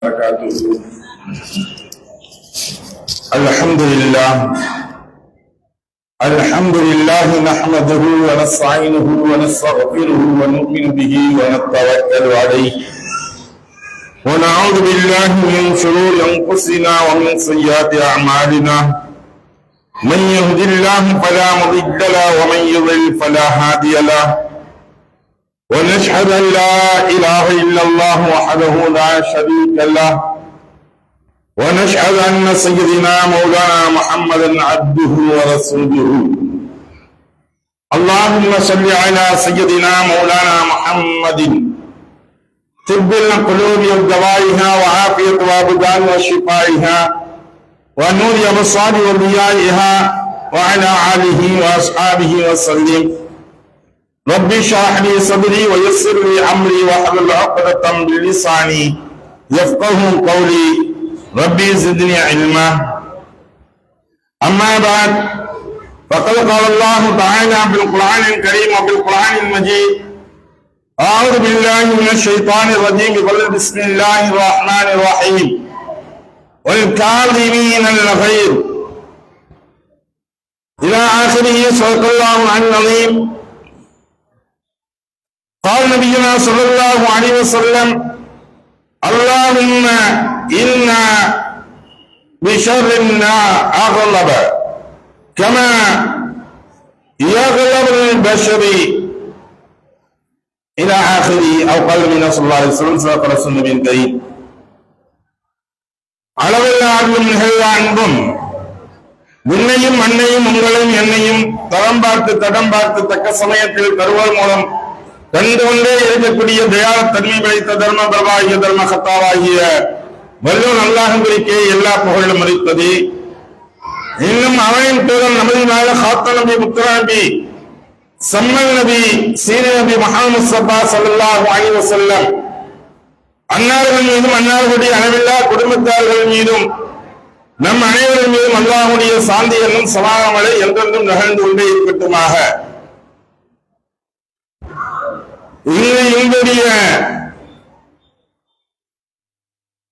وبركاته. الحمد لله نحمده ونستعينه ونستغفره ونؤمن به ونتوكل عليه ونعوذ بالله من شرور انفسنا ومن سيئات اعمالنا من يهد الله فلا مضل له ومن يضلل فلا هادي له ونشهد ان لا اله الا الله وحده لا شريك له ونشهد أن سيدنا مولانا محمدا عبده ورسوله. اللهم صل على سيدنا مولانا محمد طب القلوب ودوائها وعافية الأبدان وشفائها ونور الأبصار وضيائها وعلى آله وأصحابه وسلم. رب اشرح لي صدري ويسر لي أمري واحلل عقدة من لساني يفقهوا قولي. ربي زدني علما. أما بعد فقد قال الله تعالى في القرآن الكريم وفي القرآن المجيد: أعوذ بالله من الشيطان الرجيم بسم الله الرحمن الرحيم والكاظمين الغيظ إلى آخره. صدق الله العظيم. قال نبينا صلى الله عليه وسلم: اللهم إنا بشر أغلب كما يغلب البشر إلى آخره. أو قال النبي صلى الله عليه وسلم: صدق رسول النبي الكريم. அளவில்ல அருளும் நிகழ்ந்த அன்பும் விண்ணையும் மண்ணையும் உங்களையும் என்னையும் தரம் பார்த்து தடம் பார்த்து தக்க சமயத்தில் தருவல் மூலம் கண்டு கொண்டே இருக்கக்கூடிய தயார தன்மை படைத்த தர்ம பிரபாகிய தர்ம கத்தாவாகிய வல்லோன் அல்லாஹ்விற்கே எல்லா புகழும் அளிப்பது. இன்னும் அவனின் தூதர் நமது நாள ஹாத்த நபி முத்ரா நபி சம்மல் நபி சீனி நபி முஹம்மது முஸ்தபா ஸல்லல்லாஹு அலைஹி வஸல்லம் அன்னார்கள் மீதும் அன்னார்களுடைய அளவில்லா குடும்பத்தார்கள் மீதும் நம் அனைவரின் மீதும் அல்லாஹ்வுடைய சாந்தி என்னும் சமாதானமலை என்றென்றும் நிகழ்ந்து கொண்டே இருக்கட்டுமாக. இன்றைய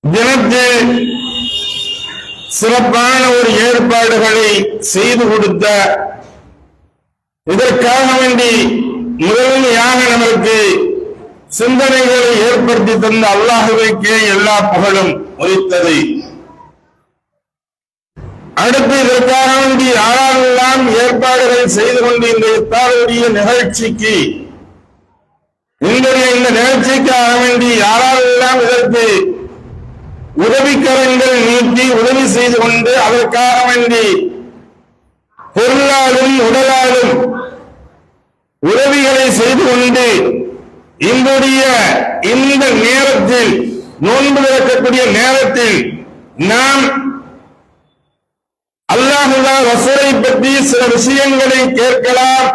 தினத்தில் சிறப்பான ஒரு ஏற்பாடுகளை செய்து கொடுத்த, இதற்காக வேண்டி முதன்மையாக நமக்கு சிந்தனைகளை ஏற்படுத்தி தந்த அல்லாஹ்வுக்கே எல்லா புகழும் உரித்தது. அடுத்து இதற்காக வேண்டி யாரெல்லாம் ஏற்பாடுகள் செய்து கொண்டு இந்த இஃப்தாருடைய நிகழ்ச்சிக்கு இந்த நிகழ்ச்சிக்காக வேண்டி யாரெல்லாம் இதற்கு உதவிக்கரங்கள் நீட்டி உதவி செய்து கொண்டு அதற்காக வேண்டி பொருளாலும் உடலாலும் உதவிகளை செய்து கொண்டு இன்றைய இந்த நேரத்தில் நோன்பு திறக்கக்கூடிய நேரத்தில் நாம் அல்லாஹ் ரசூலை பற்றி சில விஷயங்களை கேட்கலாம்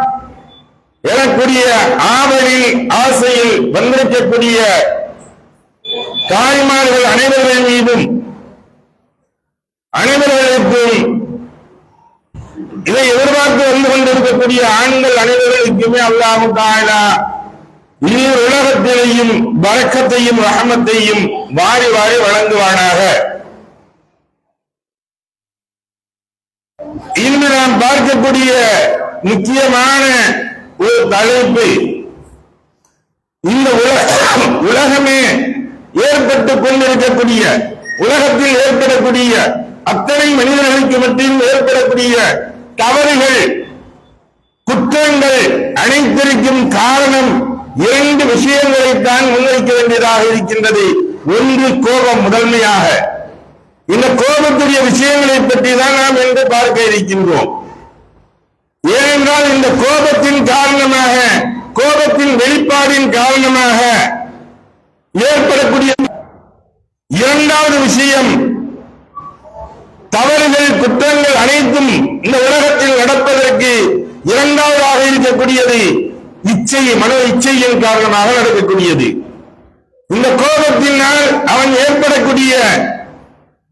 எனக்கூடிய ஆவலில் ஆசையில் வந்திருக்கக்கூடிய தாய்மார்கள் அனைவர்கள் மீதும் அனைவர்களுக்கும் இதை எதிர்பார்த்து வந்து கொண்டிருக்கக்கூடிய ஆண்கள் அனைவர்களுக்குமே அல்லாஹ் தஆலா இரு உலகத்திலேயும் பரக்கத்தையும் ரஹமத்தையும் வாரி வாரி வழங்குவானாக. இன்று நாம் பார்க்கக்கூடிய முக்கியமான ஒரு தலைப்பு, இந்த உலகமே ஏற்பட்டுக் கொண்டிருக்கக்கூடிய உலகத்தில் ஏற்படக்கூடிய அத்தனை மனிதர்களுக்கு மட்டும் ஏற்படக்கூடிய தவறுகள் குற்றங்கள் அனைத்திற்கும் காரணம் இரண்டு விஷயங்களைத்தான் முன்வைக்க வேண்டியதாக இருக்கின்றது. ஒன்று கோபம். முதன்மையாக இந்த கோபத்துடைய விஷயங்களை பற்றி தான் நாம் என்று பார்க்க இருக்கின்றோம். ஏனென்றால் இந்த கோபத்தின் காரணமாக, கோபத்தின் வெளிப்பாடின் காரணமாக ஏற்படக்கூடிய இரண்டாவது விஷயம், தவறுகள் குற்றங்கள் அனைத்தும் இந்த உலகத்தில் நடப்பதற்கு இரண்டாவதாக இருக்கக்கூடியது இச்சை, மன இச்சையின் காரணமாக நடக்கக்கூடியது. இந்த கோபத்தினால் அவன் ஏற்படக்கூடிய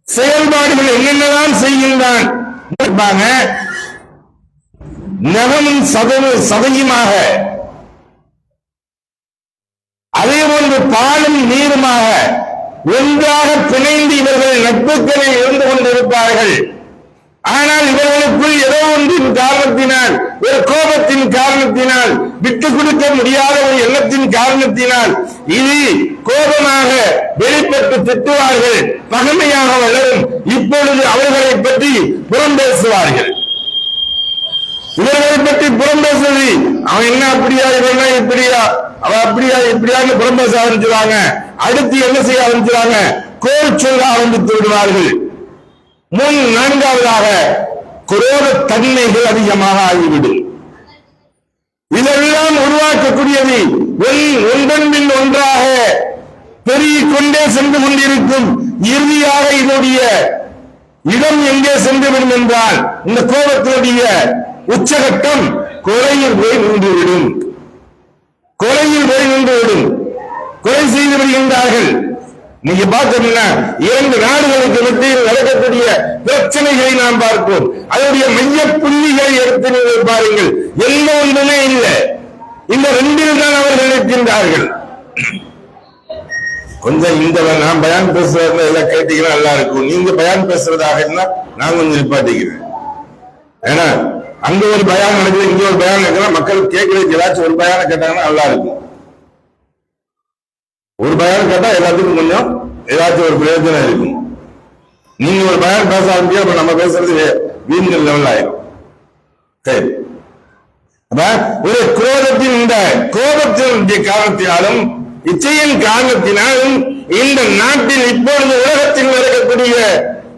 செயல்பாடுகள் என்னென்னதான் செய்கின்றான். நகமும் சதையுமாக, அதே போன்று பாலும் நீருமாக ஒன்றாக பிணைந்து இவர்கள் நட்புகளில் இருந்து கொண்டிருப்பார்கள். ஆனால் இவர்களுக்குள் ஏதோ ஒன்றின் காரணத்தினால், ஒரு கோபத்தின் காரணத்தினால், விட்டுக் கொடுக்க முடியாத ஒரு எண்ணத்தின் காரணத்தினால் இது கோபமாக வெளிப்பட்டு திட்டுவார்கள், பகைமையாக வளரும். இப்பொழுது அவர்களை பற்றி புறம் பேசுவார்கள். இவர்களை பற்றி புறம் பேசுவது, அவன் என்ன அப்படியா, இவன் இப்படியா, அவன் அப்படியா இப்படியான்னு புறம் பேச ஆரம்பிச்சுவாங்க. அடுத்து என்ன செய்ய ஆரம்பிச்சுவாங்க? கோல் சொல்ல ஆரம்பித்து விடுவார்கள். நான்காவதாக குரோத தன்மைகள் அதிகமாக ஆகிவிடும். இதெல்லாம் உருவாக்கக்கூடியது ஒன்றன் பின் ஒன்றாக பெருகிக் கொண்டே சென்று கொண்டிருக்கும். இறுதியாக இதனுடைய இடம் எங்கே சென்றுவிடும் என்றால், இந்த கோபத்தினுடைய உச்சகட்டம் கொலையில் போய் நின்றுவிடும். கொலையில் போய் நின்றுவிடும். கொலை செய்து விடுகின்றார்கள். நீங்க பார்த்தோம்னா 2 நாடுகளுக்கு மத்தியில் நடக்கக்கூடிய பிரச்சனைகளை நாம் பார்ப்போம். அதனுடைய மைய புள்ளிகளை எடுத்து நீங்கள் பாருங்கள். எந்த ஒன்றுமே இல்லை. இந்த 2 தான் அவர்கள் இருக்கின்றார்கள். கொஞ்சம் இந்த நான் பயான் பேசுறதுல எல்லாம் கேட்டீங்கன்னா நல்லா இருக்கும். நீங்க பயான் பேசுறதாக இருந்தா நான் கொஞ்சம் நிப்பாட்டிக்கிறேன். ஏன்னா அங்க ஒரு பயான் நடக்குது, இங்க ஒரு பயான் நடக்குதுன்னா மக்கள் கேட்கறதுக்கு ஏதாச்சும் ஒரு பயானை கேட்டாங்கன்னா நல்லா இருக்கும். ஒரு பயான் கேட்டா எல்லாத்துக்கும் கொஞ்சம் ஏதாச்சும் ஒரு பிரயோஜனம் இருக்கும். நீங்க ஒரு பயான் பேச ஆரம்பிச்சு அப்ப நம்ம பேசுறது வீண்கள் லெவல் ஆயிரும். சரி, ஒரு குரோதத்தின் இந்த கோபத்தினுடைய காரணத்தினாலும் இச்சையின் காரணத்தினாலும் இந்த நாட்டில் இப்பொழுது உலகத்தில் நடக்கக்கூடிய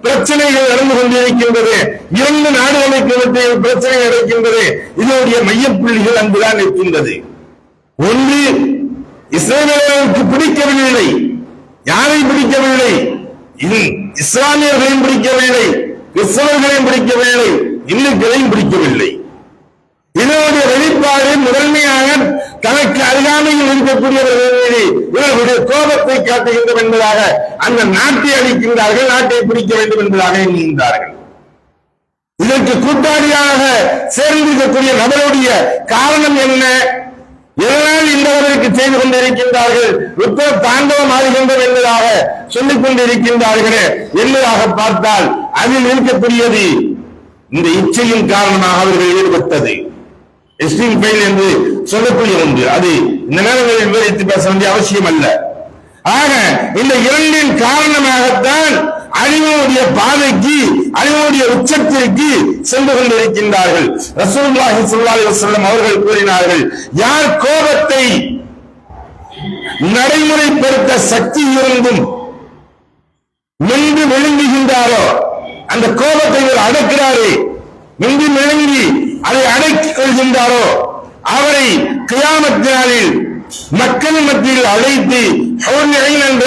பிரச்சனைகள் நடந்து கொண்டிருக்கின்றது. 2 நாடுகளுக்கு மத்தியில் பிரச்சனை நடக்கின்றது. இதனுடைய மையப்புள்ளிகள் அங்குதான் இருக்கின்றது. ஒன்று, இஸ்ரேலுக்கு பிடிக்கவில்லை. யாரை பிடிக்கவில்லை? இஸ்லாமியர்களையும் பிடிக்கவில்லை, கிறிஸ்தவர்களையும் பிடிக்கவில்லை, இந்துக்களையும் பிடிக்கவில்லை. இதனுடைய வெளிப்பாடு முதன்மையாக தனக்கு அருகாமையில் இருக்கக்கூடியவர்கள் மீது இவர்களுடைய கோபத்தை காட்டுகின்றோம் என்பதாக அந்த நாட்டை அளிக்கின்றார்கள். நாட்டை பிடிக்க வேண்டும் என்பதாக எண்ணுகின்றார்கள். இதற்கு கூட்டாளியாக சேர்ந்திருக்கக்கூடிய நபருடைய காரணம் என்ன? எதனால் இந்தவர்களுக்கு செய்து கொண்டிருக்கின்றார்கள்? ருத்ர தாண்டவம் ஆகின்றோம் என்பதாக சொல்லிக் கொண்டிருக்கின்றார்களே என்பதாக பார்த்தால் அதில் இருக்கக்கூடியது இந்த இச்சையின் காரணமாக அவர்கள் ஈடுபட்டது. எஸ்டிங் பெயின் என்று சொல்லக்கூடிய ஒன்று. அது இந்த நேரங்களில் விவரித்து பேச வேண்டிய அவசியம் அல்ல. ஆக இந்த 2 காரணமாகத்தான் அழிவுடைய பாதைக்கு, அழிவுடைய உச்சத்திற்கு சென்று கொண்டிருக்கின்றார்கள். ரசூலுல்லாஹி ஸல்லல்லாஹு அலைஹி வஸல்லம் அவர்கள் கூறினார்கள், யார் கோபத்தை நடைமுறைப்படுத்த சக்தி இருந்தும் நின்று விழுங்குகின்றாரோ, அந்த கோபத்தை அடக்கிறாரே, நின்று விழுங்கி அதை அடக்கிக் கொள்கின்றாரோ, அவரை கியாமத் நாளில் மக்கள் மத்தியில் அழைத்து என்ற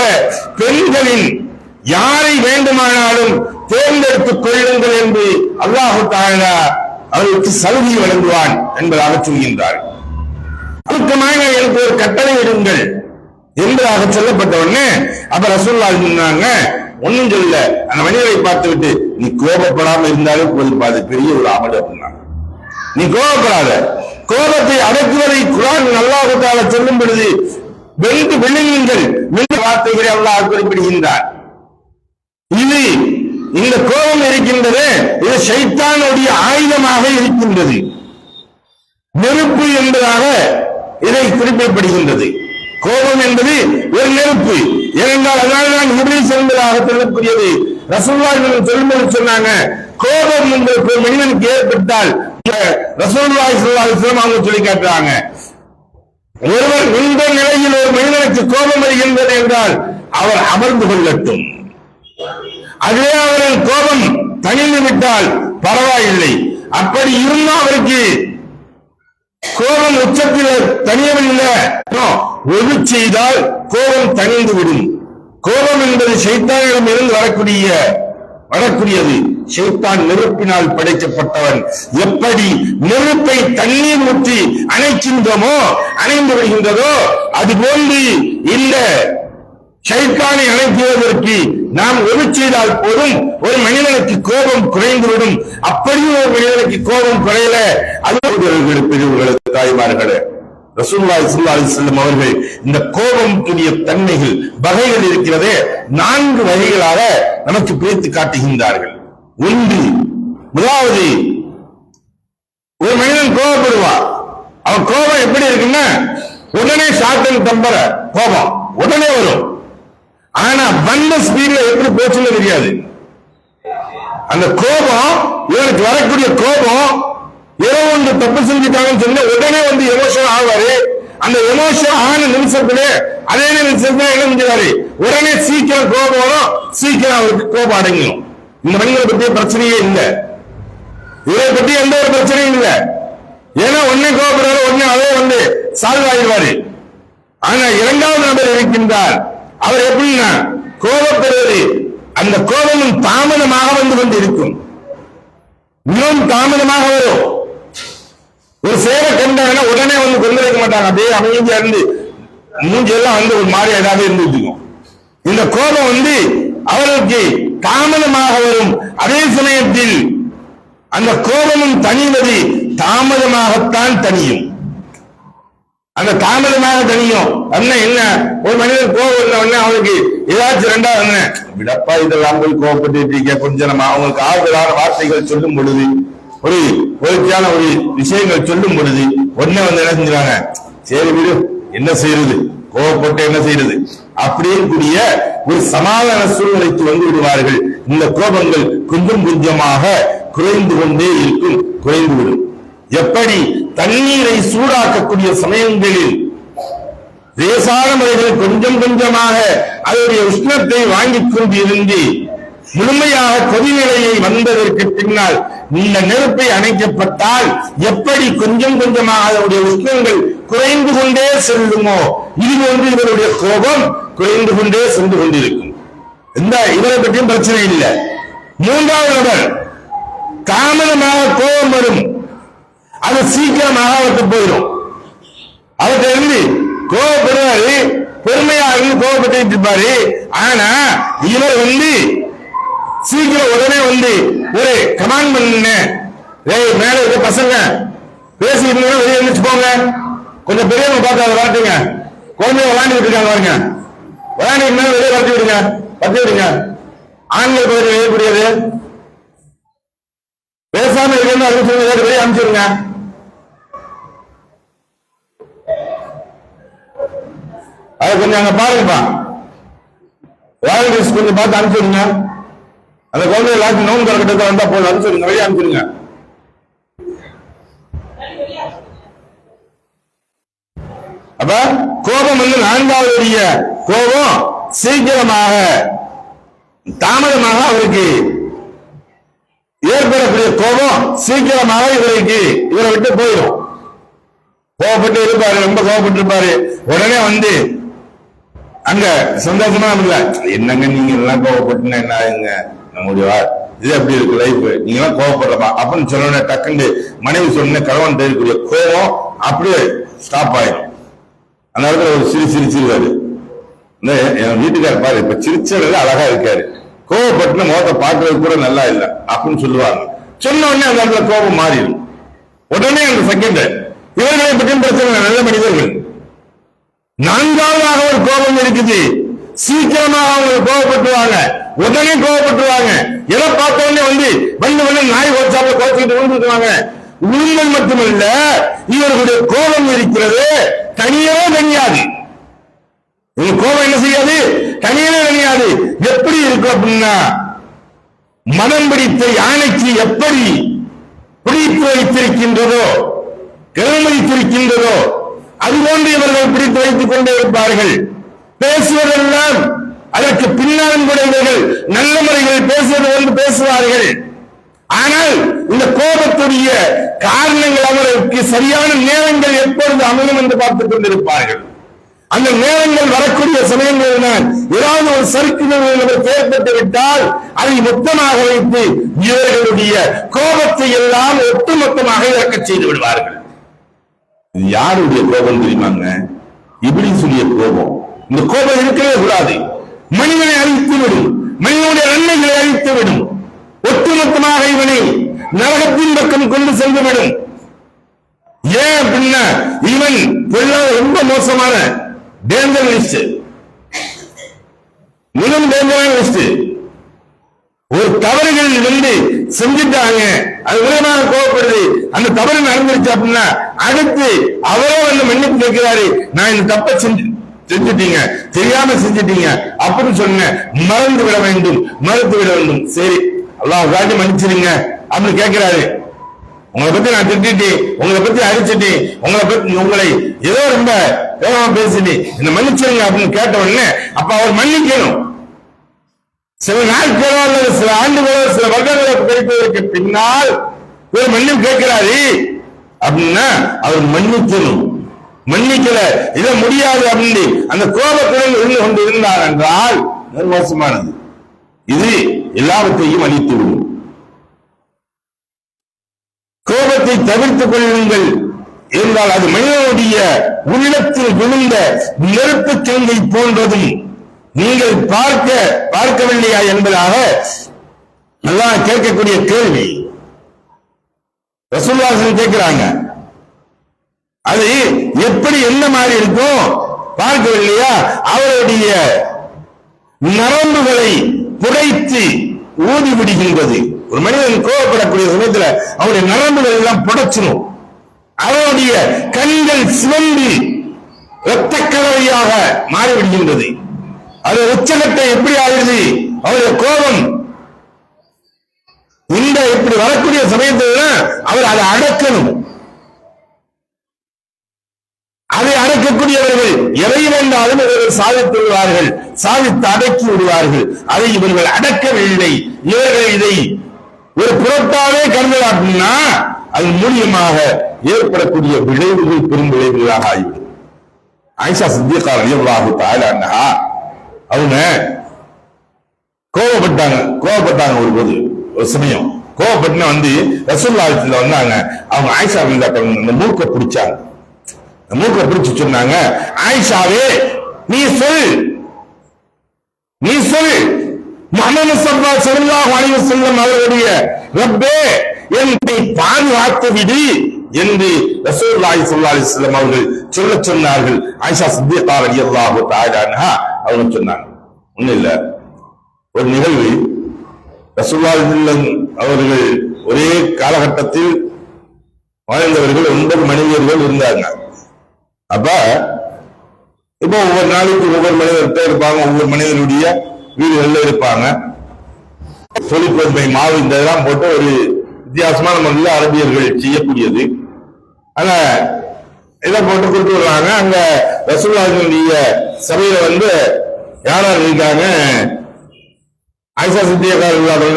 பெண்களின் யாரை வேண்டுமானாலும் தேர்ந்தெடுத்துக் கொள்ளுங்கள் என்று அல்லாஹு தஆலா அவருக்கு சலுகை வழங்குவான் என்பதாக சொல்கின்றார். அதுக்குமாக எனக்கு ஒரு கட்டளை இடுங்கள் என்பதாக சொல்லப்பட்ட உடனே அப்ப ரசூலுல்லாஹி சொன்னாங்க, ஒன்னும் சொல்ல, அந்த மனிதரை பார்த்து விட்டு நீ கோபப்படாம இருந்தாலும் போது பெரிய ஒரு அமல் அப்படின்னா, நீ கோபப்படாத. கோபத்தை அடக்குவதை குர்ஆன் அல்லாஹ் தஆலா சொல்லும் பொழுது வென்று விழுங்குங்கள் என்ற வார்த்தைகளை அல்லாஹ் குறிப்பிடுகின்றார். இது இந்த கோபம் இருக்கின்றது, இது ஷைத்தானுடைய ஆயுதமாக இருக்கின்றது. நெருப்பு என்பதாக இதை குறிப்பிடப்படுகின்றது. கோபம் என்பது ஒரு நெருப்பு. ஏனென்றால் அதனால்தான் இப்லீஸ் என்பதாக சொல்லக்கூடியது. ரசூலுல்லாஹி சொல்லும்போது சொன்னாங்க, கோபம் உங்களுக்கு ஒரு மனிதனுக்கு ஏற்பட்டால் ரசூலுல்லாஹி ஸல்லல்லாஹு அலைஹி வஸல்லம் அவங்க சொல்லி காட்டுறாங்க, ஒருவர் இந்த நிலையில் ஒரு மனிதனுக்கு கோபம் வருகின்றது என்றால் அவர் அமர்ந்து கொள்ளட்டும். அதுவே அவரின் கோபம் தணிந்து விட்டால் பரவாயில்லை. அப்படி இருந்தால் அவருக்கு கோபம் உச்சத்தில் தனியவில்லை, ஒது செய்தால் கோபம் தணிந்துவிடும். கோபம் என்பது ஷைத்தானிடம் இருந்து வரக்கூடியது. ஷைத்தான் நெருப்பினால் படைக்கப்பட்டவன். எப்படி நெருப்பை தண்ணீர் ஊற்றி அணைக்கின்றோமோ, அணைந்து விடுகின்றதோ, அதுபோன்று இந்த ஷைத்தானை அணைக்குவதற்கு நாம் ஒது செய்தால் போதும் ஒரு மனிதனுக்கு கோபம் குறைந்துவிடும். அப்படியும் ஒரு மனிதனுக்கு கோபம் குறையல, அது பெரியவர்களுக்கு தாய்மார்களே, ரசூலுல்லாஹி ஸல்லல்லாஹு அலைஹி வஸல்லம் அவர்கள் இந்த கோபத்துடைய தன்மைகள் வகைகள் இருக்கிறதே 4 வகைகளாக நமக்கு பிரித்து காட்டுகின்றார்கள். ஒன்று, முதலாவது, ஒரு மனிதன் கோபப்படுவான். அவன் கோபம் எப்படி இருக்குன்னா உடனே ஷார்ட் அண்ட் டெம்பர் கோபம் உடனே வரும். ஆனா வந்த ஸ்பீட்ல எப்படி போச்சுன்னு தெரியாது. அந்த கோபம், இவனுக்கு வரக்கூடிய கோபம், ஏதோ ஒன்று தப்பு செஞ்சுட்டாங்கன்னு சொல்லி உடனே வந்து எமோஷன் ஆவாரு. அந்த எமோஷன் ஆன நிமிஷத்துல அதே நிமிஷத்துல என்ன செஞ்சாரு, உடனே சீக்கிரம் கோபம் வரும், சீக்கிரம் அவருக்கு கோபம் அடங்கிடும். இந்த மனிதனை பற்றிய பிரச்சனையே இல்லை, இவரை பற்றி எந்த ஒரு பிரச்சனையும் இல்லை. ஏன்னா ஒன்னே கோபப்படுறாரு, உடனே அதே வந்து சால்வ் ஆகிடுவாரு. ஆனா இரண்டாவது நபர் இருக்கின்றார், அவர் எப்படின்னா கோபப்படுவது அந்த கோபமும் தாமதமாக வந்து கொண்டு இருக்கும், மிகவும் தாமதமாக வரும். ஒரு சேவை கொண்டாங்கன்னா உடனே வந்து கொண்டு வைக்க மாட்டாங்க, அப்படியே அமைதியா இருந்து மூஞ்செல்லாம் வந்து ஒரு மாதிரி ஏதாவது இருந்துருக்கும். இந்த கோபம் வந்து அவருக்கு தாமதமாக வரும். அதே சமயத்தில் அந்த கோபமும் தனிவது தாமதமாகத்தான் தனியும். அந்த தாமதமாக தனியும். என்ன ஒரு மனிதன் கோபம் உடனே அவனுக்கு ஏதாச்சும் ரெண்டாவது விடப்பா இதெல்லாம் போய் கோபப்பட்டு இருக்கீங்க, கொஞ்சம் நம்ம அவங்களுக்கு ஆறுதலான வார்த்தைகள் சொல்லும் பொழுது, ஒரு பொருட்சியான ஒரு விஷயங்கள் சொல்லும் பொழுது உடனே வந்து என்ன செஞ்சாங்க, சரி விடு என்ன செய்யறது, கோபப்பட்டு என்ன செய்யறது, அப்படியே கூடிய ஒரு சமாதான சூழ்நிலைக்கு வந்து விடுவார்கள். இந்த கோபங்கள் கொஞ்சம் கொஞ்சமாக குறைந்து கொண்டே இருக்கும், குறைந்துவிடும். எப்படி தண்ணீரை சூடாக்கக்கூடிய சமயங்களில் லேசான முறைகள் கொஞ்சம் கொஞ்சமாக அதனுடைய உஷ்ணத்தை வாங்கிக் கொண்டு இருந்து முழுமையாக கொதிநிலையை வந்ததற்கு பின்னால் இந்த நெருப்பை அணைக்கப்பட்டால் எப்படி கொஞ்சம் கொஞ்சமாக அதனுடைய உஷ்ணங்கள் குறைந்து கொண்டே செல்லுமோ, இது ஒன்று இவருடைய கோபம் குறைந்து கொண்டே சென்று கொண்டிருக்கும். இந்த இவரை பற்றியும் பிரச்சனை இல்லை. மூன்றாவது நபர், தாமதமாக கோபம் வரும், அது சீக்கிரமாக அவருக்கு போயிடும். அவர்கிட்ட இருந்து கோபப்படுவாரு, பொறுமையா இருந்து கோபப்பட்டு இருப்பாரு. ஆனா இவர் வந்து சீக்கிரம் உடனே வந்து ஒரு கமாண்ட் பண்ண, மேல இருக்க பசங்க பேசிட்டு வெளியே எழுந்துச்சு போங்க, கொஞ்சம் பெரியவங்க பார்த்து அதை வரட்டுங்க, குழந்தைங்க விளையாண்டுட்டு இருக்காங்க பாருங்க, விளையாண்டு மேல வெளியே வரட்டி விடுங்க, பத்தி விடுங்க. ஆண்கள் பகுதி எழுதக்கூடியது பேசாம இருந்து அறிவிச்சு வெளியே அனுப்பிச்சிருங்க. அதை கொஞ்சம் அங்க பாருங்கப்பா, வாலண்டியர்ஸ் கொஞ்சம் பார்த்து அனுப்பிச்சிருங்க. அந்த குழந்தை எல்லாத்தையும் நோன் கரெக்டாக வந்தா போல அனுப்பிச்சிருங்க, வெளியே அனுப்பிச்சிருங்க. அப்ப கோபம் வந்து நான்காவது கோபம் சீக்கிரமாக தாமதமாக அவருக்கு ஏற்படக்கூடிய கோபம் சீக்கிரமாக இவரை விட்டு போயிடும். கோபப்பட்டு இருப்பாரு, ரொம்ப கோபப்பட்டு இருப்பாரு, உடனே வந்து அங்க சந்தோஷமா இல்ல, என்னங்க நீங்க எல்லாம் கோபப்பட்டுன்னா என்ன ஆகுங்க, நம்முடைய இது எப்படி இருக்கு லைஃப், நீங்க எல்லாம் கோபப்படலாமா அப்படின்னு சொன்ன டக்குன்னு மனைவி சொன்ன கணவன் இருக்கக்கூடிய கோபம் அப்படியே ஸ்டாப் ஆயிடும். அந்த இடத்துல ஒரு சிரிச்சிருவாரு, என் வீட்டுக்கார பாரு இப்ப சிரிச்சதுல அழகா இருக்காரு, கோபப்பட்டு முகத்தை பார்க்கறது கூட நல்லா இல்லை அப்படின்னு சொல்லுவாங்க. சொன்ன உடனே அந்த இடத்துல கோபம் மாறிடும் உடனே அந்த செகண்ட். இவர்களை பற்றியும் பிரச்சனை, நல்ல மனிதர்கள். நான்காவதாக ஒரு கோபம் இருக்குது, சீக்கிரமாக அவங்க கோபப்பட்டுவாங்க, உடனே கோபப்பட்டுவாங்க. எதை பார்த்த உடனே வந்து நாய் கோச்சாப்புல கோச்சிக்கிட்டு விழுந்துட்டுவாங்க. உண்மை மட்டுமல்ல, இவர்களுடைய கோபம் இருக்கிறது தனியவே தனியாது. கோபம் என்ன செய்யாது, தனியவே தனியாது. எப்படி இருக்கு அப்படின்னா, மனம் பிடித்த யானைக்கு எப்படி பிடித்து வைத்திருக்கின்றதோ, வைத்திருக்கின்றதோ அதுபோன்று இவர்கள் பிடித்து வைத்துக் கொண்டே இருப்பார்கள். பேசுவதெல்லாம் அதற்கு பின்னாலும் கூட இவர்கள் நல்ல முறைகள் பேசுவது என்று பேசுவார்கள். ஆனால் இந்த கோபத்துடைய காரணங்கள் அவர்களுக்கு சரியான நேரங்கள் எப்பொழுது அமையும் என்று பார்த்துக் கொண்டிருப்பார்கள். அந்த நேரங்கள் வரக்கூடிய சமயங்கள் ஏதாவது ஒரு சறுக்குதல் ஏற்பட்டு விட்டால் அதை மொத்தமாக வைத்து இவர்களுடைய கோபத்தை எல்லாம் ஒட்டுமொத்தமாக இறக்க செய்து விடுவார்கள். இது யாருடைய கோபம் தெரியுமாங்க? இப்லீசுடைய கோபம். இந்த கோபம் இருக்கவே கூடாது. மனிதனை அழித்து விடும், மனிதனுடைய நன்மைகளை அழித்து விடும், ஒட்டுமொத்தமாக இவனை நரகத்தின் பக்கம் கொண்டு சென்றுவிடும். ஏன் அப்படின்னா இவன் ரொம்ப மோசமான டேஞ்சர் லிஸ்ட், மிகவும் டேஞ்சரான லிஸ்ட். ஒரு தவறுகள் செஞ்சுட்டாங்க, அது விரைவாக கோவப்படுது, அந்த தவறு நடந்துருச்சு அப்படின்னா அடுத்து அவரோ வந்து மன்னிப்பு கேட்கிறாரு, நான் இந்த தப்பை செஞ்சுட்டீங்க, தெரியாம செஞ்சுட்டீங்க அப்படின்னு சொன்ன மறந்து விட வேண்டும். சரி அல்லாஹ் காட்டி மன்னிச்சிருங்க அப்படின்னு கேட்கிறாரு. உங்களை பத்தி நான் திட்டேன், உங்களை பத்தி அடிச்சுட்டேன், உங்களை ஏதோ ரொம்ப வேகமா பேசிட்டேன், இந்த மன்னிச்சிருங்க அப்படின்னு கேட்ட உடனே அப்ப அவர் மன்னிக்கணும். சில நாட்களோ அல்லது சில ஆண்டுகளோ சில வருடங்களோ கிடைப்பதற்கு பின்னால் ஒரு மன்னிப்பு கேட்கிறாரு அப்படின்னா அவர் மன்னிக்கணும். மன்னிக்கல, இத முடியாது அப்படின்னு அந்த கோபத்துடன் இருந்து கொண்டு இருந்தார் என்றால் மோசமானது. இது எல்லாவற்றையும் அழித்துவிடும். கோபத்தை தவிர்த்துக் கொள்ளுங்கள் என்றால் அது மனிதனுடைய உள்ளத்தில் விழுந்த நெருப்பு செங்கை போன்றதும் நீங்கள் பார்க்கவில்லையா என்பதாக நல்லா கேட்கக்கூடிய கேள்வி ரசூலுல்லாஹ் கேட்கிறாங்க. அது எப்படி என்ன மாதிரி இருக்கும் பார்க்கவில்லையா? அவருடைய நரம்புகளை புடைத்து ஊதி விடுகின்றது. ஒரு மனிதன் கோபப்படக்கூடிய சமயத்தில் அவருடைய நரம்புகள் எல்லாம் புடைச்சிடும். அவருடைய கண்கள் சிவந்து இரத்த கலவையாக மாறிவிடுகின்றது. அது உச்சகத்தை எப்படி ஆகுது? அவருடைய கோபம் இந்த இப்படி வரக்கூடிய சமயத்தில் அவர் அதை அடக்கணும். அதை அடக்கக்கூடியவர்கள் எதை வேண்டாலும் இவர்கள் சாதித்து விடுவார்கள், சாதித்து அடக்கி விடுவார்கள். அதை இவர்கள் அடக்கவில்லை. இவர்கள் இதை ஒரு புறத்தாவே கருதல் அப்படின்னா அது மூலியமாக ஏற்படக்கூடிய விளைவுகள் பெரும் விளைவுகளாக ஆகிவிடும். ஆயிஷா சித்திகா ரலியல்லாஹு தஆலா அன்ஹா அவங்க கோபப்பட்டாங்க ஒரு சமயம் கோபப்பட்டு வந்து ரசூலுல்லாஹி வந்தாங்க. அவங்க ஆயிஷா இந்த மூக்கை பிடிச்சாங்க. மூக்கை பிடிச்சு சொன்னாங்க, ஆயிஷாவே நீ சொல் முஹம்மது ஸல்லல்லாஹு அலைஹி வஸல்லம் அவர்களுடைய ரப்பே என்னை பாதுகாத்து விடு என்று ரசூலுல்லாஹி ஸல்லல்லாஹு அலைஹி வஸல்லம் அவர்கள் சொன்னார்கள். ஆயிஷா சித்திகா ரலியல்லாஹு தஆலா அன்ஹா அவங்க சொன்னாங்க. ஒண்ணும் இல்ல, ஒரு நிகழ்வு ரசூலுல்லாஹி அவர்கள் ஒரே காலகட்டத்தில் வாழ்ந்தவர்கள் 9 மனிதர்கள் இருந்தாங்க. அப்ப இப்போ ஒவ்வொரு நாளைக்கு ஒவ்வொரு மனிதர்கிட்ட இருப்பாங்க, ஒவ்வொரு மனிதனுடைய வீடுகள்ல இருப்பாங்க. தொழிற்பொருமை மாவு இந்த இதெல்லாம் போட்டு ஒரு வித்தியாசமான முறையில் அரபியர்கள் செய்யக்கூடியது. ஆனா இதை போட்டு கொடுத்து விடுறாங்க. அங்க ரசூலுல்லாஹினுடைய சபையில வந்து யாரார் இருக்காங்க? ஆயிஷா சித்திகா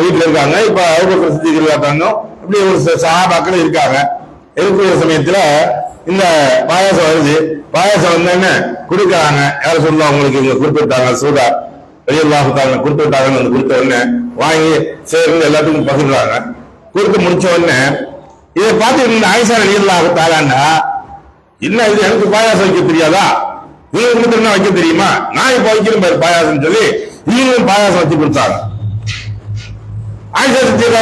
வீட்டுல இருக்காங்க. இப்ப அபூபக்கர் சித்திக் அப்படி ஒரு சஹாபாக்கள் இருக்காங்க. இருக்கிற சமயத்துல இந்த பாயாசம் வருது. பாயாசம் வந்தோன்னு கொடுக்குறாங்க. யாரும் சொல்லலாம், உங்களுக்கு இவங்க கொடுத்து விட்டாங்க, சூதா ரலியல்லாஹு தஆலா கொடுத்து விட்டாங்கன்னு வந்து கொடுத்த உடனே வாங்கி சேர்ந்து எல்லாத்துக்கும் பகிர்றாங்க. கொடுத்து முடிச்ச உடனே இதை பார்த்து இந்த ஆயிஷா ரலியல்லாஹு தஆலா என்ன இது, எனக்கு பாயாசம் வைக்க தெரியாதா? இவங்க கொடுத்துருந்தா வைக்க தெரியுமா? நான் இப்ப வைக்கிறேன் பாரு பாயாசம் சொல்லி இவங்களும் பாயாசம் வச்சு கொடுத்தாங்க. ஆயிஷா சித்திகா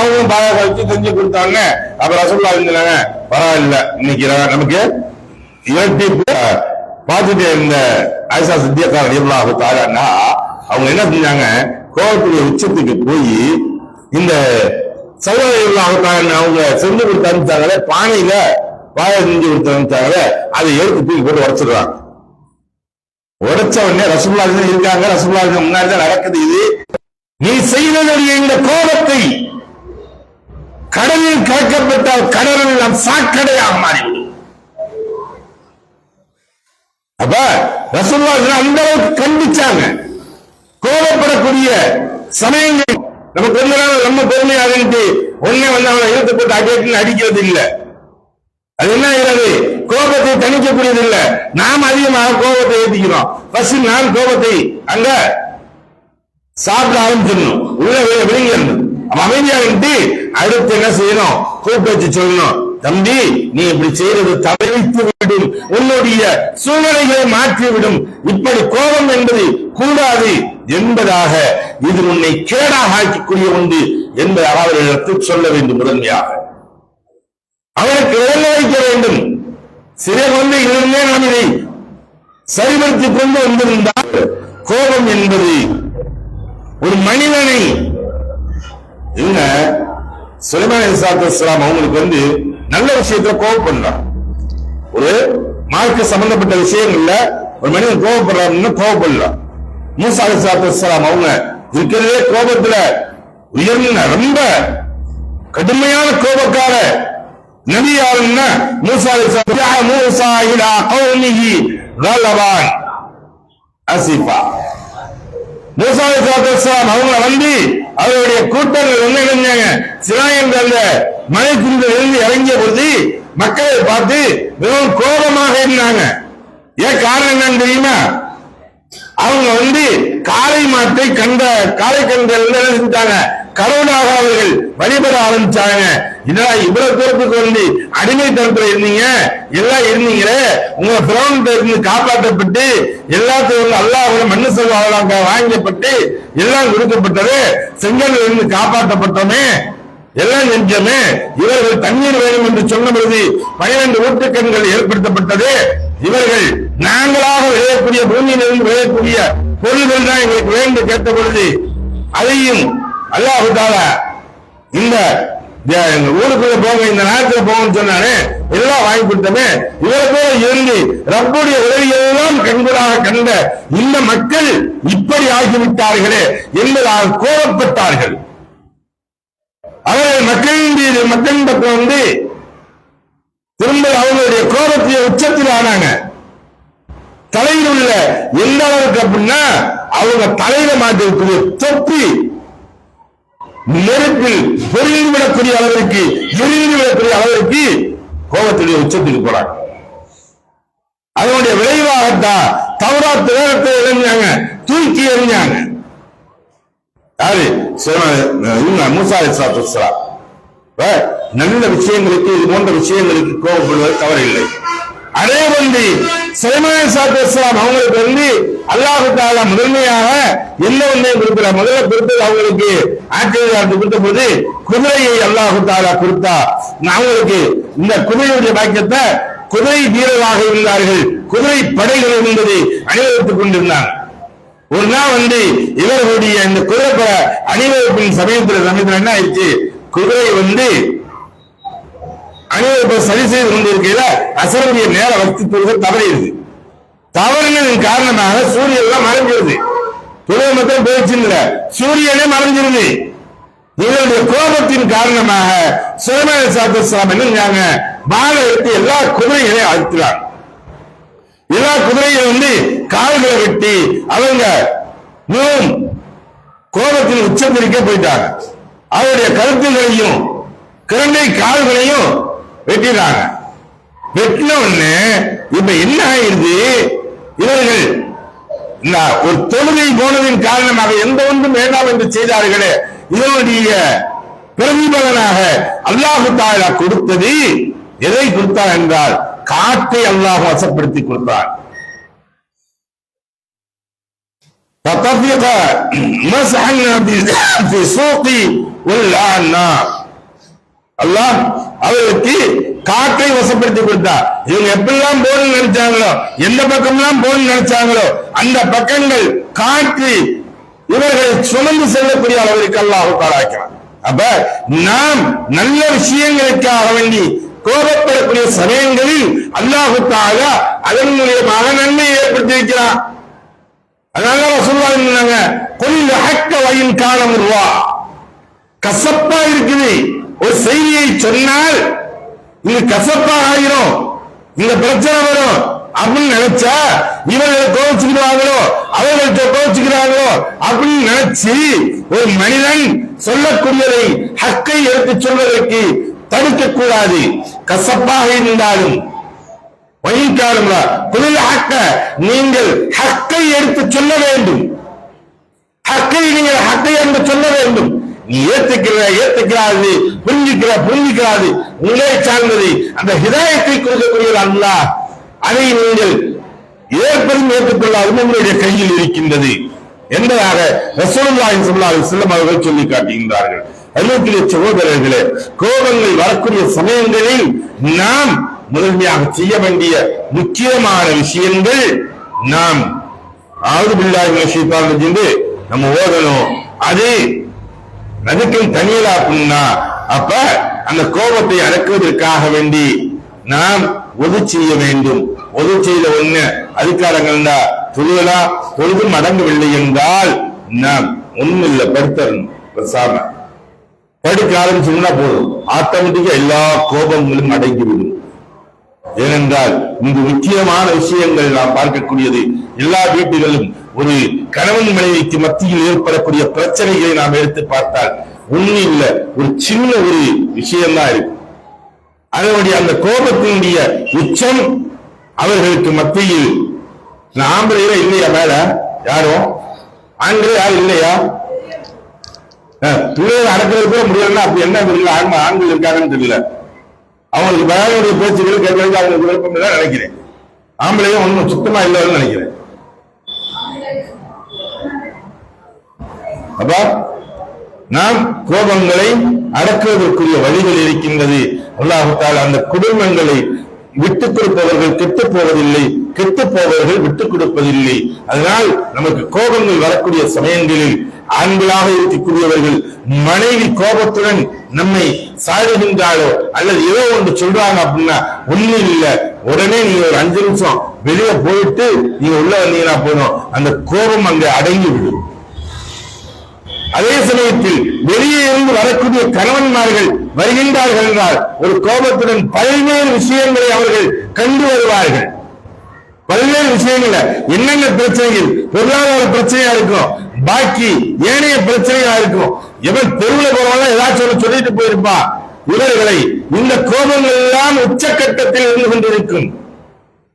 அவங்களும் பாயாசம் வச்சு செஞ்சு கொடுத்தாங்க. அப்புறம் ரசூலுல்லாஹி இருந்தாங்க, பரவாயில்ல இன்னைக்கு நமக்கு இரட்டி பார்த்துட்டு இந்த ஆயிஷா சித்திகா ரலியல்லாஹு தஆலா அவங்க என்ன செஞ்சாங்க, கோபத்துடைய உச்சத்துக்கு போய் இந்த சௌரல்லாஹு தஆலா அவங்க செஞ்சு கொடுத்து அனுப்பிச்சாங்களே, பானையில பாயாசம் செஞ்சு கொடுத்து அனுப்பிச்சாங்களே, அதை எடுத்து தூக்கி போட்டு உடைச்சிடுறாங்க. உடைச்ச உடனே ரசூலுல்லாஹி இருக்காங்க, ரசூலுல்லாஹி முன்னாடிதான் நடக்குது. இது நீ செய்ததுடைய இந்த கோபத்தை கடலில் கலக்கப்பட்டால் கடலில் நாம் சாக்கடையாக மாறிவிடும். அப்ப ரசூலுல்லாஹி அந்த அளவுக்கு கண்டிச்சாங்க. கோபப்படக்கூடிய சமயங்கள் நமக்கு கொஞ்ச நாள் நம்ம பொறுமையாக ஒன்னே வந்து அவனை இழுத்து போட்டு அடிக்கடி அடிக்கிறது இல்லை. அது என்ன ஆகிறது? கோபத்தை தணிக்கக்கூடியது இல்லை. நாம் அதிகமாக கோபத்தை ஏற்றிக்கிறோம். ஃபர்ஸ்ட் நான் கோபத்தை அங்க சாப்பிட ஆரம்பிச்சிடணும், உள்ள விழுங்கிடணும். அமைதியாகிட்டு அடுத்து என்ன செய்யணும்? கூப்பிட்டு வச்சு சொல்லணும், தம்பி நீ இப்படி செய்யறது தவிர்த்து விடும், உன்னுடைய சூழ்நிலைகளை மாற்றிவிடும், இப்படி கோபம் என்பது கூடாது என்பதாக, இது உன்னை கேடாக ஆக்கக்கூடிய ஒன்று என்பதாக அவர்களிடத்தில் சொல்ல வேண்டும் முதன்மையாக. அவனுக்கு விளங்க வைக்க வேண்டும். சிறிய குழந்தைகளிலிருந்தே நாம் இதை சரிபடுத்திக் கொண்டு வந்திருந்தால், கோபம் என்பது ஒரு மனிதனை இவங்க சுலைமான் அலைஹிஸ்ஸலாம் அவங்களுக்கு நல்ல விஷயத்துல கோபப்படலாம். ஒரு மார்க்க சம்பந்தப்பட்ட விஷயங்கள்ல ஒரு மனிதன் கோபப்படுறாருன்னு கோபப்படலாம். மூசா அலைஹிஸ்ஸலாம் அவங்க இருக்கிறதே கோபத்துல உயர்ந்த ரொம்ப கடுமையான கோபக்கார நபி யாருன்னா மூசா அலைஹிஸ்ஸலாம். மூசா இலா கௌமிஹி கலபான் அஸிஃபா. மூசா அலைஹிஸ்ஸலாம் அவங்க அவருடைய கூட்டங்கள் என்ன செஞ்சாங்க, சினா என்ற அந்த மலைக்குன்றிலிருந்து இறங்கிய பொழுது மக்களை பார்த்து மிகவும் கோபமாக இருந்தாங்க. ஏன் காரணம் என்னன்னு தெரியுமா? அவங்க காளை மாட்டை காளை கன்றுகள் என்ன செஞ்சாங்க, கடவுளாக அவர்கள் வழிபட ஆரம்பிச்சாங்க. இதெல்லாம் இவ்வளவு தூரத்துக்கு அடிமைத்தனத்துல இருந்தீங்க, எல்லாம் இருந்தீங்களே, உங்க பிறவன்கிட்ட இருந்து காப்பாற்றப்பட்டு எல்லாத்தையும் அல்லாஹ்வுடைய மண்ணு செல்வாங்க வாங்கப்பட்டு எல்லாம் கொடுக்கப்பட்டது, செங்கல்ல இருந்து காப்பாற்றப்பட்டோமே, எல்லாம் செஞ்சோமே. இவர்கள் தண்ணீர் வேணும் என்று சொன்ன பொழுது 12 ஊற்றுக்கண்கள் ஏற்படுத்தப்பட்டது. இவர்கள் நாங்களாக விளையக்கூடிய பூமியிலிருந்து விளையக்கூடிய பொருள்கள் தான் எங்களுக்கு வேண்டும் கேட்ட பொழுது அதையும் அல்லாஹ் தஆலா இந்த ஊருக்குள்ள போங்க, இந்த நேரத்தில் போங்கன்னு சொன்னானே, எல்லாம் வாங்கி கொடுத்தமே. இவர்களோட இருந்து ரப்புடைய உதவியெல்லாம் கண்கூடாக கண்ட இந்த மக்கள் இப்படி ஆகிவிட்டார்களே என்பதால் கோபப்பட்டார்கள். அவர்கள் மக்களின் பக்கம் திரும்ப அவங்களுடைய கோபத்திய உச்சத்தில் ஆனாங்க. தலையில் உள்ள எந்த அளவுக்கு அப்படின்னா அவங்க தலையில மாட்டிருக்கூடிய தொப்பி நெருப்பில் பொறிந்துவிடக்கூடிய அளவிற்கு எரிந்துவிடக்கூடிய அளவிற்கு கோபத்துடைய உச்சத்துக்கு போறாங்க. அதனுடைய விளைவாகத்தான் தௌராத் வேதத்தை எறிஞ்சாங்க, தூக்கி எறிஞ்சாங்க. யாரு? மூசா அலைஹிஸ்ஸலாம். நல்ல விஷயங்களுக்கு இது போன்ற விஷயங்களுக்கு கோபப்படுவது தவறில்லை. அதே சுலைமான் அலைஹிஸ்ஸலாம் அவங்களுக்கு அல்லாஹ் தஆலா முதன்மையாக என்ன ஒன்றை கொடுக்கிறார். முதல்ல கொடுத்தது அவங்களுக்கு ஆட்சியாளர் கொடுத்த போது குதிரையை அல்லாஹ் தஆலா கொடுத்தா. அவங்களுக்கு இந்த குதிரையுடைய பாக்கியத்தை குதிரை வீரராக இருந்தார்கள், குதிரை படைகள் இருந்தது அணிவகுத்துக் கொண்டிருந்தாங்க. ஒரு நாள் இவர்களுடைய இந்த குதிரை அணிவகுப்பின் சமயத்தில் என்ன ஆயிடுச்சு, குதிரை அணிவகுப்பை சரி செய்து கொண்டிருக்கையில அசருடைய நேர வக்து தவறிடுது. தவறினதன் காரணமாக சூரியன் எல்லாம் மறைஞ்சிருது. தொழுகை மட்டும் போயிடுச்சு, சூரியனே மறைஞ்சிருது. இவருடைய கோபத்தின் காரணமாக சுலைமான் அலைஹிஸ்ஸலாம் என்ன வாளை எடுத்து எல்லா குதிரைகளையும் அழுத்துறாங்க. எல்லா குதிரையும் கால்களை வெட்டி அவங்க மிகவும் கோபத்தின் உச்சத்திற்கே போயிட்டாங்க. அவருடைய கழுத்துகளையும் கிரண்டை கால்களையும் வெட்டினாங்க. வெட்டின உடனே இப்ப என்ன ஆயிருது, இவர்கள் ஒரு தொழுகை போனதின் காரணமாக எந்த ஒன்றும் வேண்டாம் என்று செய்தார்களே, இதனுடைய பிரதிபலனாக அல்லாஹ் தஆலா கொடுத்தது எதை கொடுத்தார் என்றால் காற்றை அல்லாஹ் வசப்படுத்தி கொடுத்தார். அல்லாஹ் அவருக்கு காற்றை வசப்படுத்தி கொடுத்தார். இவங்க எப்பெல்லாம் போகணும்னு நினைச்சாங்களோ, எந்த பக்கம்லாம் போகணும்னு நினைச்சாங்களோ அந்த பக்கங்கள் காற்று இவர்களை சுமந்து செல்லக்கூடிய அளவிற்கு அல்லாஹ் ஆக்கிறார். அப்ப நாம் நல்ல விஷயங்களுக்காக வேண்டி கோபப்படக்கூடிய சமயங்களில் அல்லாஹ் தஆலா அதன் மூலமாக நன்மையை ஏற்படுத்தியிருக்கிறார். அதனால ரசூலுல்லாஹ் சொன்னாங்க, குல் ஹக்க வயின் காலம் ருவா. கசப்பா இருக்குது ஒரு செய்தியை சொன்னால் இது கசப்பா ஆகிரும், இந்த பிரச்சனை வரும் அப்படின்னு நினைச்சா இவர்கள் கோபிச்சுக்கிறாங்களோ அவர்கள்ட்ட கோபிச்சுக்கிறாங்களோ அப்படின்னு நினைச்சு ஒரு மனிதன் சொல்லக்கூடியதை ஹக்கை எடுத்து சொல்வதற்கு தடுக்க கூடாது. கசப்பாக இருந்தாலும் நீங்கள் ஹக்கை எடுத்து சொல்ல வேண்டும். ஹக்கை நீங்கள் ஹக்கை என்று சொல்ல வேண்டும். நீ ஏத்துக்கிறாது, புரிஞ்சுக்கிறாது உங்களே சார்ந்தது. அந்த ஹிதாயத்தை கொடுக்கக்கூடிய அல்லாஹ் அதை நீங்கள் ஏற்பதும் ஏற்றுக்கொள்ளாது உங்களுடைய கையில் இருக்கின்றது என்பதாக ரசூலுல்லாஹி ஸல்லல்லாஹு அலைஹி வஸல்லம் அவர்கள் சொல்லி காட்டுகின்றார்கள். அன்புக்குரிய சகோதரர்களே, கோபங்கள் வரக்கூடிய சமயங்களில் நாம் முதன்மையாக செய்ய வேண்டிய முக்கியமான விஷயங்கள், நாம் ஆவுது பில்லாஹி மினஷ் ஷைத்தானிர் ரஜீம் நம்ம ஓதணும். அது நதுக்கும் தனியலா அப்படின்னா அப்ப அந்த கோபத்தை அடக்குவதற்காக வேண்டி நாம் ஒது செய்ய வேண்டும். ஒது செய்த ஒண்ணு அதிகாரங்கள்டா தொழுகலாம், தொழுதும் அடங்கவில்லை என்றால் நாம் ஒண்ணும் இல்லை, படுத்தரணும். பேசாம படுக்க ஆரம்பிச்சோம்னா போதும், ஆட்டோமேட்டிக்கா எல்லா கோபங்களும் அடங்கிவிடும். ஏனென்றால் இங்கு முக்கியமான விஷயங்கள் நாம் பார்க்கக்கூடியது, எல்லா வீட்டுகளும் ஒரு கணவன் மனைவிக்கு மத்தியில் ஏற்படக்கூடிய பிரச்சனைகளை நாம் எடுத்து பார்த்தால் ஒன்னும் இல்ல, ஒரு சின்ன ஒரு விஷயம்தான் இருக்கு. அதனுடைய அந்த கோபத்தினுடைய உச்சம் அவர்களுக்கு மத்தியில். ஆம்பளையில இல்லையா மேல யாரும், ஆண்களே யாரும் இல்லையா? பிள்ளைகள் அடக்கிறது கூட முடியலன்னா அப்படி என்ன தெரியல, ஆண்கள் இருக்காங்கன்னு தெரியல. அவங்களுக்கு பயானுடைய பேச்சுகள் கேட்கறதுக்கு அவங்களுக்கு விருப்பம் தான் நினைக்கிறேன். ஆம்பளையும் ஒன்றும் சுத்தமா இல்லைன்னு நினைக்கிறேன். அப்ப நாம் கோபங்களை அடக்குவதற்குரிய வழிகள் இருக்கின்றது. அல்லாஹ் தஆலா அந்த குடும்பங்களை விட்டுக் கொடுப்பவர்கள் கெட்டு போவதில்லை, கெட்டு போவர்கள் விட்டுக் கொடுப்பதில்லை. அதனால் நமக்கு கோபங்கள் வரக்கூடிய சமயங்களில் ஆண்களாக இருக்கக்கூடியவர்கள் மனைவி கோபத்துடன் நம்மை சாடுகின்றாலோ அல்லது ஏதோ ஒன்று சொல்றாங்க அப்படின்னா ஒண்ணும் இல்லை, உடனே நீங்க ஒரு 5 நிமிஷம் வெளியே போயிட்டு நீங்க உள்ள வந்தீங்கன்னா போதும், அந்த கோபம் அங்க அடங்கி விடும். அதே சமயத்தில் வெளியே இருந்து வரக்கூடிய கணவன்மார்கள் வருகின்றார்கள் என்றால் ஒரு கோபத்துடன் பல்வேறு விஷயங்களை அவர்கள் கண்டு வருவார்கள். பல்வேறு விஷயங்கள என்னென்ன பிரச்சனைகள், பொருளாதார பிரச்சனையா இருக்கும், பாக்கி ஏனைய பிரச்சனையா இருக்கும். எவன் தெருவில் போறவங்க ஏதாச்சும் சொல்லிட்டு போயிருப்பா. இவர்களை இந்த கோபங்கள் எல்லாம் உச்சக்கட்டத்தில் இருந்து கொண்டிருக்கும்.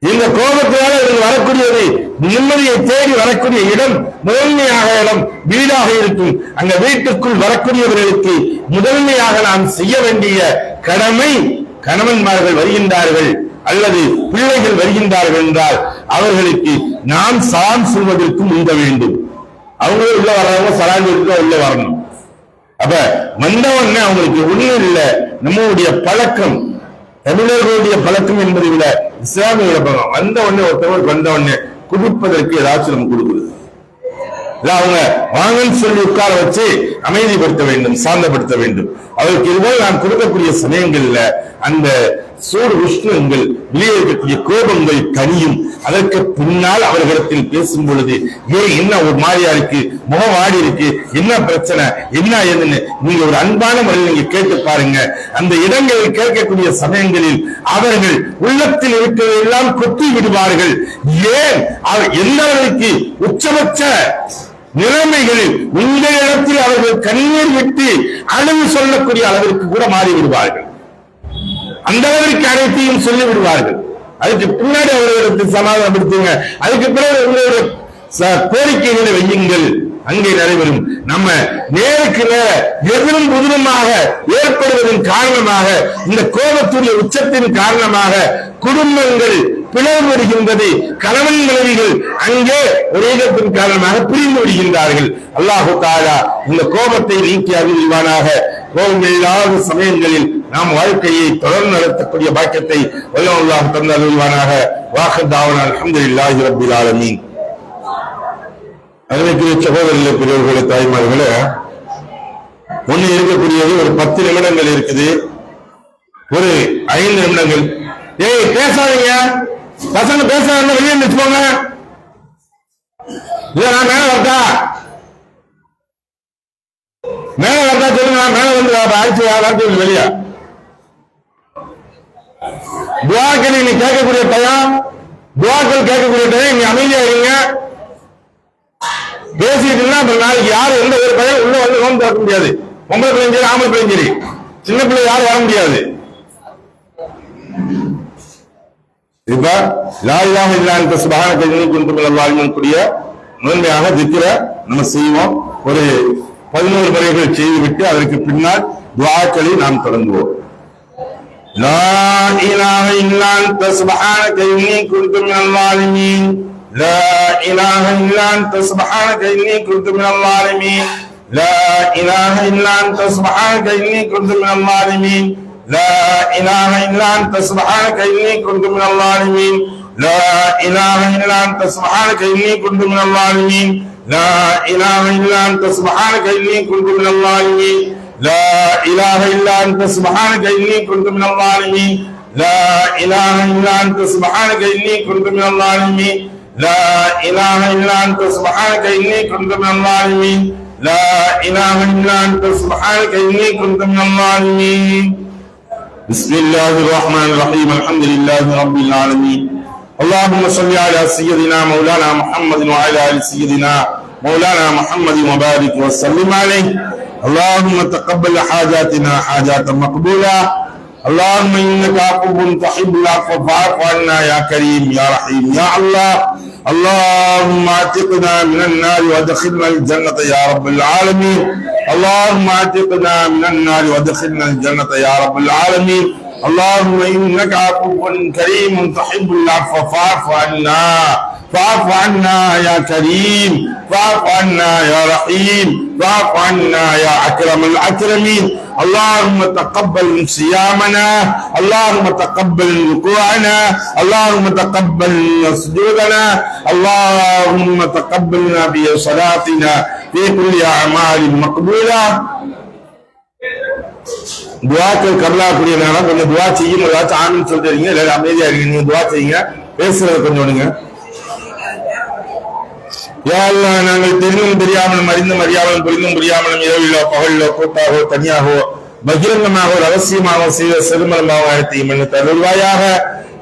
இந்த கோபத்தினால வரக்கூடியது நிம்மதியை தேடி வரக்கூடிய இடம் முதன்மையாக இடம் வீடாக இருக்கும். அந்த வீட்டுக்குள் வரக்கூடியவர்களுக்கு முதன்மையாக நாம் செய்ய வேண்டிய கடமை, கணவன்மார்கள் வருகின்றார்கள் அல்லது பிள்ளைகள் வருகின்றார்கள் என்றால் அவர்களுக்கு நாம் சலாம் சொல்வதற்கு முந்த வேண்டும். அவங்களே உள்ள வர்றவங்க சலாம் உள்ள வரணும். அப்ப வந்தவொடனே அவங்களுக்கு ஒண்ணும் இல்லை, நம்முடைய பழக்கம், தமிழர்களுடைய பழக்கம் என்பதை விட இஸ்லாமிய பழக்கம். வந்த உடனே ஒருத்தவங்களுக்கு வந்த உடனே குடிப்பதற்கு ஏதாச்சும் நம்ம கொடுக்குறது, அவங்க வாங்கன்னு சொல்லி உட்கார வச்சு அமைதிப்படுத்த வேண்டும், சாந்தப்படுத்த வேண்டும். அவருக்கு இதுபோல் நாம் கொடுக்கக்கூடிய சமயங்கள்ல அந்த சூடு உஷ்ணங்கள் வெளியே இருக்கக்கூடிய கோபங்கள் கனியும். அதற்கு பின்னால் அவர்களிடத்தில் பேசும் பொழுது என்ன ஒரு மாதிரியா இருக்கு, முகம் வாடி இருக்கு, என்ன பிரச்சனை, என்ன ஏதுன்னு நீங்க ஒரு அன்பான முறையில் நீங்க கேட்டு பாருங்க. அந்த இடங்களில் கேட்கக்கூடிய சமயங்களில் அவர்கள் உள்ளத்தில் இருக்கிறதெல்லாம் கொட்டி விடுவார்கள். ஏன் எந்த அளவுக்கு உச்சபட்ச நிலைமைகளில் உங்கள் இடத்தில் அவர்கள் கண்ணீர் விட்டு அழுது சொல்லக்கூடிய அளவிற்கு கூட மாறி விடுவார்கள். அந்த அளவிற்கு அனைத்தையும் சொல்லி விடுவார்கள். அதுக்கு பின்னாடி அவர்களிடத்தில் சமாதானப்படுத்துங்க. அதுக்கு பிறகு உங்களுடைய கோரிக்கைகளை வையுங்கள், அங்கே நடைபெறும். நம்ம நேருக்கு நேர எதிரும் புதிருமாக ஏற்படுவதன் காரணமாக, இந்த கோபத்துடைய உச்சத்தின் காரணமாக குடும்பங்கள் பிளவுபடுகின்றது. கணவன் மனைவிகள் அங்கே ஒரு இடத்தின் காரணமாக பிரிந்து விடுகின்றார்கள். அல்லாஹு தஆலா இந்த கோபத்தை நீக்கி அருள்வானாக. கோபம் இல்லாத சமயங்களில் நாம் வாழ்க்கையை தொடர்ந்து நடத்தக்கூடிய பாக்கியத்தை வல்லவன் அல்லாஹ் தந்து அருள்வானாக. வாஹிர் தாவனா அல்ஹம்துலில்லாஹி ரப்பில் ஆலமீன். அதற்குரிய சகோதரர்களே, பெரியவர்களே, தாய்மார்களே, ஒண்ணு இருக்கக்கூடியது ஒரு 10 நிமிடங்கள் இருக்குது, ஒரு 5 நிமிடங்கள். ஏய் பேசாதீங்க, பசங்க பேசாத வெளியே நிறுத்துவாங்க. இல்ல நான் மேல வரட்டா, மேல வரட்டா சொல்லுங்க, மேல வந்து ஆட்சி வெளியா துவாக்கள் நீ கேட்கக்கூடிய டயம், துவாக்கள் கேட்கக்கூடிய டயம், நீ அமைதியா இருங்க. பேசிட்டு நாளைக்கு யாரும் எந்த ஒரு பையன் உள்ள வந்து நோன்பு திறக்க முடியாது. பொம்பளை பிள்ளையும் சரி, ஆம்பளை பிள்ளையும் சரி, சின்ன பிள்ளை யாரும் வர முடியாது. இப்ப லா இலாஹ இல்லா அன்த சுப்ஹானக இன்னி குன்து மினல் ஸாலிமீன் கூடிய முதன்மையாக திக்ர நம்ம செய்வோம். ஒரு 11 முறைகள் செய்துவிட்டு அதற்கு பின்னால் துஆக்களை நாம் தொடங்குவோம். லா இலாஹ இல்லா அன்த சுப்ஹானக இன்னி குன்து மினல் ஸாலிமீன். لا إله إلا أنت سبحانك إني كنت من الظالمين. لا إله إلا أنت سبحانك إني كنت من الظالمين لا إله إلا أنت سبحانك إني كنت من الظالمين لا إله إلا أنت سبحانك إني كنت من الظالمين لا إله إلا أنت سبحانك إني كنت من الظالمين لا إله إلا أنت سبحانك إني كنت من الظالمين لا إله إلا أنت سبحانك إني كنت من الظالمين لا إله إلا أنت سبحانك إني كنت من الظالمين لا إله إلا أنت سبحانك إني كنت من الظالمين بسم الله الرحمن الرحيم الحمد لله رب العالمين اللهم صل على سيدنا مولانا محمد وعلى آل سيدنا مولانا محمد وبارك وسلم عليه اللهم تقبل حاجاتنا حاجات مقبولة اللهم إنك عفو تحب العفو فاعف عنا يا كريم يا رحيم يا الله اللهم اعتقنا من النار وادخلنا الجنة يا رب العالمين اللهم اعتقنا من النار وادخلنا الجنة يا رب العالمين اللهم إنك عفو كريم تحب العفو فاعف عنا يا كريم فاعف عنا يا رحيم فاعف عنا يا أكرم الأكرمين اللهم تقبل صيامنا اللهم تقبل ركوعنا اللهم تقبل سجودنا اللهم تقبلنا بصلاتنا في كل أعمال مقبولة துவாக்கள் கபலாக்கூடிய நேரம் கொஞ்சம் துவா செய்யும் ஏதாச்சும் ஆமின்னு சொல்றீங்க இல்ல அமைதியா இருக்கீங்க நீங்க துவா செய்யுங்க பேசுறது கொஞ்சம் விடுங்க யா அல்லாஹ் நாங்கள் தெரிந்தும் தெரியாமலும் அறிந்தும் அறியாமலும் புரிந்தும் புரியாமலும் இரவிலோ பகலிலோ கூட்டாகவோ தனியாகவோ பகிரங்கமாக ரகசியமாக செய்த சிறுமலமாக அழைத்தையும் என்று தருவாயாக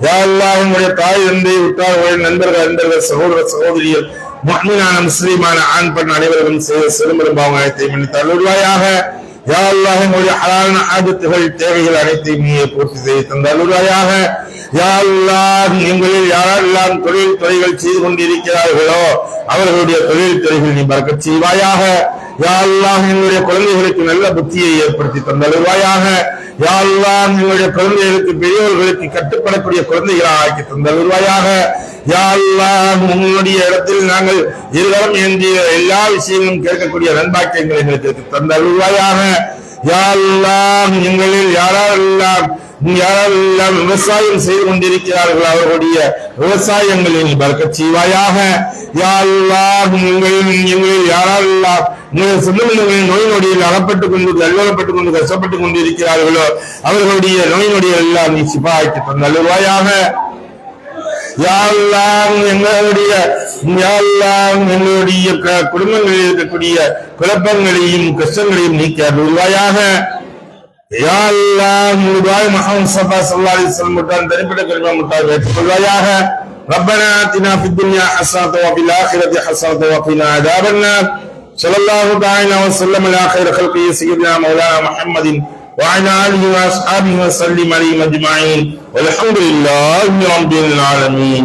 யா அல்லாஹ் உங்களுடைய தாய் தந்தை உற்றார்கள் நண்பர்கள் சகோதரிகள் முஃமினான முஸ்லிமான ஆண் பெண் அனைவரும் செய்த சிறுமலமாக அழைத்தையும் என்று தருவாயாக யா அல்லாஹ் எங்களுடைய ஹலாலான ஆஜத்துகள் தேவைகள் அனைத்தையும் நீ பூர்த்தி செய்து தந்தருள்வாயாக யா அல்லாஹ் எங்களில் யாரெல்லாம் தொழில் துறைகள் செய்து கொண்டிருக்கிறார்களோ அவர்களுடைய தொழில் துறைகள் நீ பறக்கச் செய்வாயாக யா அல்லாஹ் எங்களுடைய குழந்தைகளுக்கு நல்ல புத்தியை ஏற்படுத்தி தந்தருள்வாயாக யா அல்லாஹ் எங்களுடைய குழந்தைகளுக்கு பெரியவர்களுக்கு கட்டுப்படக்கூடிய குழந்தைகளாக ஆக்கி தந்தருள்வாயாக யா அல்லாஹ் உங்களுடைய இடத்தில் நாங்கள் இருவரும் ஏந்திய எல்லா விஷயங்களும் கேட்கக்கூடிய நண்பாக்கியங்களை எங்களுக்கு தந்தருள்வாயாக யா அல்லாஹ் எங்களில் யாரெல்லாம் விவசாயம் செய்து கொண்டிருக்கிறார்கள் அவர்களுடைய விவசாயங்களில் பறக்கச் செய்வாயாக யா அல்லாஹ் எங்களில் யாரெல்லாம் சொந்தங்களின் நோய் நொடியில் அகப்பட்டுக் கொண்டு அல்லப்பட்டுக் கொண்டு கஷ்டப்பட்டுக் கொண்டிருக்கிறார்களோ அவர்களுடைய நோய் நொடிகள் எல்லாம் நீ சிபாய்க்கு தந்தருள்வாயாக யா அல்லாஹ் எங்களுடைய குடும்பங்களில் இருக்கக்கூடிய குழப்பங்களையும் கஷ்டங்களையும் நீக்கி அருள்வாயாக யா அல்லாஹ் முஹம்மது ஸல்லல்லாஹு அலைஹி வஸல்லம் தனிப்பட்ட கலிமா முட்டாள் ஏற்றுக்கொள்வாயாக ربنا آتنا في الدنيا حسنة وفي الآخرة حسنة وقنا عذاب النار صلى الله تعالى وسلم على خير خلقه سيدنا مولانا محمد وعلى آله وأصحابه وسلم عليهم أجمعين والحمد لله رب العالمين.